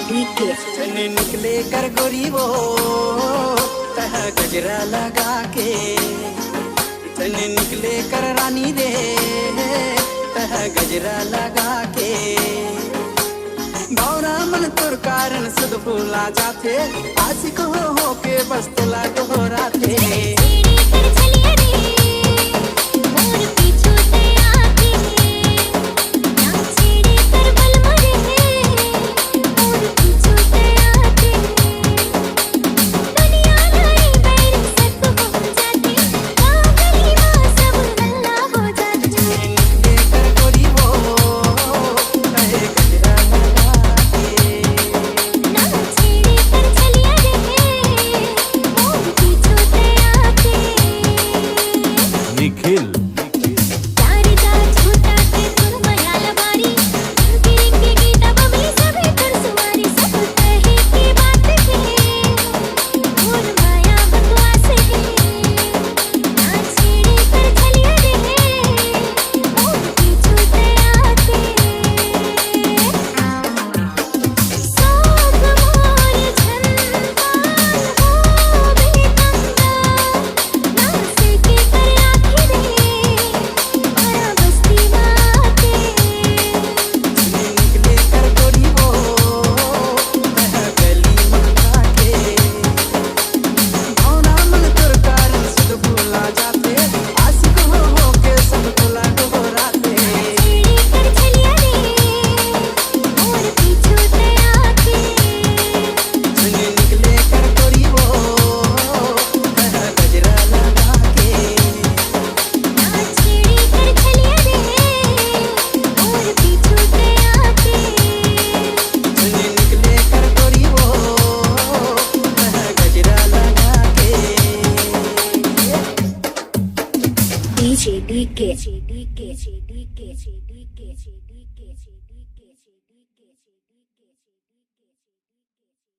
चने निकले कर गोरी वो तह गजरा लगा के, चने निकले कर रानी रे तह गजरा लगा के। भौरा मन तुर कारण सुध फूला जाते, आशिक हो के बस तुला दोहराते। Nikhil DJ DK